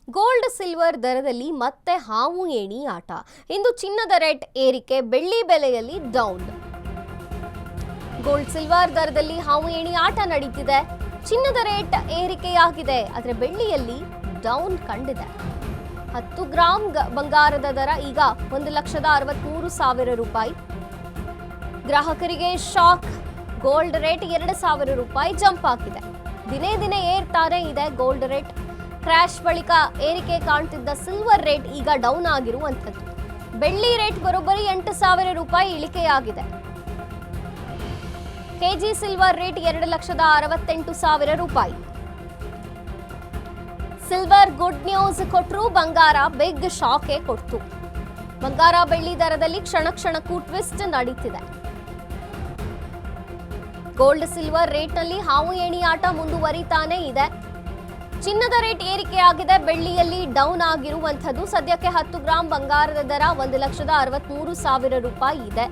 Gold silver ದರದಲ್ಲಿ ಮತ್ತೆ ಹಾವು ಏಣಿ ಆಟ. ಇಂದು ಚಿನ್ನದ ರೇಟ್ ಏರಿಕೆ, ಬೆಳ್ಳಿ ಬೆಲೆಯಲ್ಲಿ ಡೌನ್. ಗೋಲ್ಡ್ ಸಿಲ್ವರ್ ದರದಲ್ಲಿ ಹಾವು ಏಣಿ ಆಟ ನಡೀತಿದೆ. ಚಿನ್ನದ ರೇಟ್ ಏರಿಕೆಯಾಗಿದೆ, ಆದರೆ ಬೆಳ್ಳಿಯಲ್ಲಿ ಡೌನ್ ಕಂಡಿದೆ. 10 ಗ್ರಾಂ ಬಂಗಾರದ ದರ ಈಗ 1,63,000 ರೂಪಾಯಿ. ಗ್ರಾಹಕರಿಗೆ ಶಾಕ್. ಗೋಲ್ಡ್ ರೇಟ್ 2,000 ರೂಪಾಯಿ ಜಂಪ್ ಆಗಿದೆ. ದಿನೇ ದಿನೇ ಏರ್ತಾನೆ ಇದೆ ಗೋಲ್ಡ್ ರೇಟ್. ಕ್ರ್ಯಾಶ್ ಬಳಿಕ ಏರಿಕೆ ಕಾಣ್ತಿದ್ದ ಸಿಲ್ವರ್ ರೇಟ್ ಈಗ ಡೌನ್ ಆಗಿರುವಂಥದ್ದು. ಬೆಳ್ಳಿ ರೇಟ್ ಬರೋಬ್ಬರಿ 8,000 ರೂಪಾಯಿ ಇಳಿಕೆಯಾಗಿದೆ. ಕೆಜಿ ಸಿಲ್ವರ್ ರೇಟ್ 2,68,000 ರೂಪಾಯಿ. ಸಿಲ್ವರ್ ಗುಡ್ ನ್ಯೂಸ್ ಕೊಟ್ಟರು, ಬಂಗಾರ ಬಿಗ್ ಶಾಕೆ ಕೊಡ್ತು. ಬಂಗಾರ ಬೆಳ್ಳಿ ದರದಲ್ಲಿ ಕ್ಷಣ ಕ್ಷಣಕ್ಕೂ ಟ್ವಿಸ್ಟ್ ನಡೀತಿದೆ. ಗೋಲ್ಡ್ ಸಿಲ್ವರ್ ರೇಟ್ನಲ್ಲಿ ಹಾವು ಏಣಿ ಆಟ ಮುಂದುವರಿತಾನೆ ಇದೆ. ಚಿನ್ನದ ರೇಟ್ ಏರಿಕೆಯಾಗಿದೆ, ಬೆಳ್ಳಿಯಲ್ಲಿ ಡೌನ್ ಆಗಿರುವಂಥದ್ದು. ಸದ್ಯಕ್ಕೆ 10 ಗ್ರಾಂ ಬಂಗಾರದ ದರ 1,63,000 ರೂಪಾಯಿ ಇದೆ.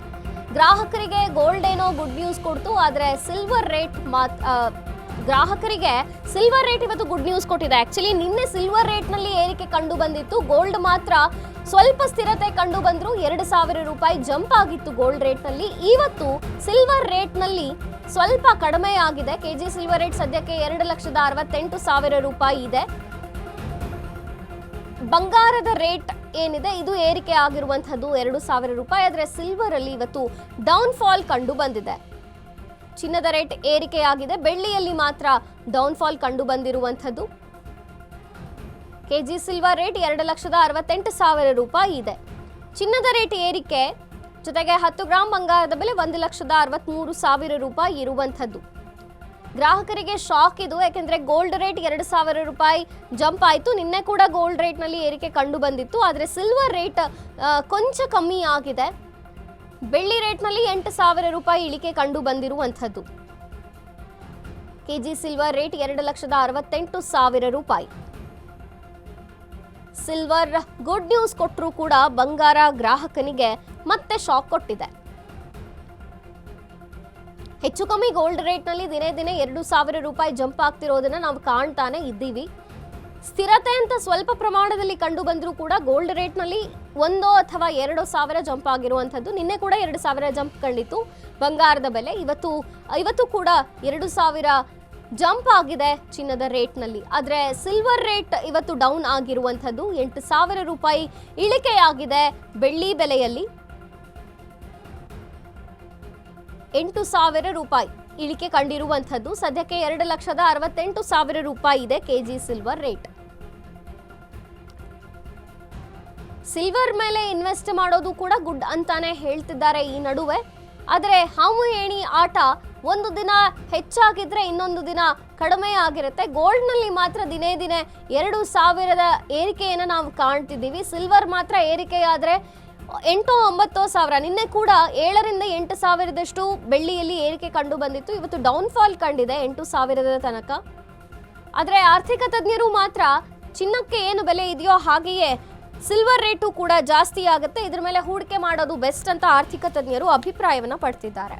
ಗ್ರಾಹಕರಿಗೆ ಗೋಲ್ಡ್ ಏನೋ ಗುಡ್ ನ್ಯೂಸ್ ಕೊಡ್ತು, ಆದರೆ ಸಿಲ್ವರ್ ರೇಟ್ ಗ್ರಾಹಕರಿಗೆ ಸಿಲ್ವರ್ ರೇಟ್ ಇವತ್ತು ಗುಡ್ ನ್ಯೂಸ್ ಕೊಟ್ಟಿದೆ. ಆಕ್ಚುಲಿ ನಿನ್ನೆ ಸಿಲ್ವರ್ ರೇಟ್ನಲ್ಲಿ ಏರಿಕೆ ಕಂಡು ಬಂದಿತ್ತು, ಗೋಲ್ಡ್ ಮಾತ್ರ ಸ್ವಲ್ಪ ಸ್ಥಿರತೆ ಕಂಡು ಬಂದ್ರು. 2,000 ರೂಪಾಯಿ ಜಂಪ್ ಆಗಿತ್ತು ಗೋಲ್ಡ್ ರೇಟ್ನಲ್ಲಿ. ಇವತ್ತು ಸಿಲ್ವರ್ ರೇಟ್ನಲ್ಲಿ ಸ್ವಲ್ಪ ಕಡಿಮೆ ಆಗಿದೆ. ಕೆಜಿ ಸಿಲ್ವರ್ ರೇಟ್ ಸದ್ಯಕ್ಕೆ 2,68,000 ರೂಪಾಯಿ ಇದೆ. ಬಂಗಾರದ ರೇಟ್ ಏನಿದೆ ಇದು ಏರಿಕೆ ಆಗಿರುವಂತದ್ದು 2,000 ರೂಪಾಯಿ. ಆದರೆ ಸಿಲ್ವರ್ ಅಲ್ಲಿ ಇವತ್ತು ಡೌನ್ ಫಾಲ್ ಕಂಡು ಬಂದಿದೆ. ಚಿನ್ನದ ರೇಟ್ ಏರಿಕೆಯಾಗಿದೆ, ಬೆಳ್ಳಿಯಲ್ಲಿ ಮಾತ್ರ ಡೌನ್ ಫಾಲ್ ಕಂಡು ಬಂದಿರುವಂತದ್ದು. ಕೆಜಿ ಸಿಲ್ವರ್ ರೇಟ್ 2,68,000 ರೂಪಾಯಿ ಇದೆ. ಚಿನ್ನದ ರೇಟ್ ಏರಿಕೆ ಜೊತೆಗೆ 10 ಗ್ರಾಂ ಬಂಗಾರದ ಬೆಲೆ 1,63,000 ರೂಪಾಯಿ ಇರುವಂಥದ್ದು. ಗ್ರಾಹಕರಿಗೆ ಶಾಕ್ ಇದು, ಯಾಕೆಂದ್ರೆ ಗೋಲ್ಡ್ ರೇಟ್ 2,000 ರೂಪಾಯಿ ಜಂಪ್ ಆಯಿತು. ನಿನ್ನೆ ಕೂಡ ಗೋಲ್ಡ್ ರೇಟ್ನಲ್ಲಿ ಏರಿಕೆ ಕಂಡು ಬಂದಿತ್ತು, ಆದರೆ ಸಿಲ್ವರ್ ರೇಟ್ ಕೊಂಚ ಕಮ್ಮಿ ಆಗಿದೆ. ಬೆಳ್ಳಿ ರೇಟ್ನಲ್ಲಿ 8,000 ರೂಪಾಯಿ ಇಳಿಕೆ ಕಂಡು ಬಂದಿರುವಂಥದ್ದು. ಕೆಜಿ ಸಿಲ್ವರ್ ರೇಟ್ 2,68,000 ರೂಪಾಯಿ. ಸಿಲ್ವರ್ ಗುಡ್ ನ್ಯೂಸ್ ಕೊಟ್ಟರೂ ಕೂಡ ಬಂಗಾರ ಗ್ರಾಹಕನಿಗೆ ಮತ್ತೆ ಶಾಕ್ ಕೊಟ್ಟಿದೆ. ಹೆಚ್ಚು ಕಮ್ಮಿ ಗೋಲ್ಡ್ ರೇಟ್ನಲ್ಲಿ ದಿನೇ ದಿನೇ 2,000 ರೂಪಾಯಿ ಜಂಪ್ ಆಗ್ತಿರೋದನ್ನ ನಾವು ಕಾಣ್ತಾನೆ ಇದ್ದೀವಿ. ಸ್ಥಿರತೆ ಅಂತ ಸ್ವಲ್ಪ ಪ್ರಮಾಣದಲ್ಲಿ ಕಂಡು ಬಂದರೂ ಕೂಡ ಗೋಲ್ಡ್ ರೇಟ್ನಲ್ಲಿ 1 ಅಥವಾ 2,000 ಜಂಪ್ ಆಗಿರುವಂಥದ್ದು. ನಿನ್ನೆ ಕೂಡ 2,000 ಜಂಪ್ ಕಂಡಿತ್ತು ಬಂಗಾರದ ಬೆಲೆ. ಇವತ್ತು ಕೂಡ 2,000 ಜಂಪ್ ಆಗಿದೆ ಚಿನ್ನದ ರೇಟ್ನಲ್ಲಿ. ಆದರೆ ಸಿಲ್ವರ್ ರೇಟ್ ಇವತ್ತು ಡೌನ್ ಆಗಿರುವಂಥದ್ದು. 8,000 ರೂಪಾಯಿ ಇಳಿಕೆಯಾಗಿದೆ ಬೆಳ್ಳಿ ಬೆಲೆಯಲ್ಲಿ. 8,000 ರೂಪಾಯಿ ಇಳಿಕೆ ಕಂಡಿರುವಂಥದ್ದು. ಸದ್ಯಕ್ಕೆ 2,68,000 ರೂಪಾಯಿ ಇದೆ ಕೆಜಿ ಸಿಲ್ವರ್ ರೇಟ್. ಸಿಲ್ವರ್ ಮೇಲೆ ಇನ್ವೆಸ್ಟ್ ಮಾಡೋದು ಕೂಡ ಗುಡ್ ಅಂತಾನೆ ಹೇಳ್ತಿದ್ದಾರೆ ಈ ನಡುವೆ. ಆದರೆ ಹಾವು ಏಣಿ ಆಟ ಒಂದು ದಿನ ಹೆಚ್ಚಾಗಿದ್ರೆ ಇನ್ನೊಂದು ದಿನ ಕಡಿಮೆ ಆಗಿರುತ್ತೆ. ಗೋಲ್ಡ್ನಲ್ಲಿ ಮಾತ್ರ ದಿನೇ ದಿನೇ 2,000 ಏರಿಕೆಯನ್ನು ನಾವು ಕಾಣ್ತಿದ್ದೀವಿ. ಸಿಲ್ವರ್ ಮಾತ್ರ ಏರಿಕೆಯಾದರೆ 8,000-9,000. ನಿನ್ನೆ ಕೂಡ 7,000ರಿಂದ 8,000ದಷ್ಟು ಬೆಳ್ಳಿಯಲ್ಲಿ ಏರಿಕೆ ಕಂಡು ಬಂದಿತ್ತು. ಇವತ್ತು ಡೌನ್ ಫಾಲ್ ಕಂಡಿದೆ 8,000 ತನಕ. ಆದರೆ ಆರ್ಥಿಕ ತಜ್ಞರು ಮಾತ್ರ ಚಿನ್ನಕ್ಕೆ ಏನು ಬೆಲೆ ಇದೆಯೋ ಹಾಗೆಯೇ ಸಿಲ್ವರ್ ರೇಟು ಕೂಡ ಜಾಸ್ತಿ ಆಗುತ್ತೆ, ಇದ್ರ ಮೇಲೆ ಹೂಡಿಕೆ ಮಾಡೋದು ಬೆಸ್ಟ್ ಅಂತ ಆರ್ಥಿಕ ತಜ್ಞರು ಅಭಿಪ್ರಾಯವನ್ನು ಪಡ್ತಿದ್ದಾರೆ.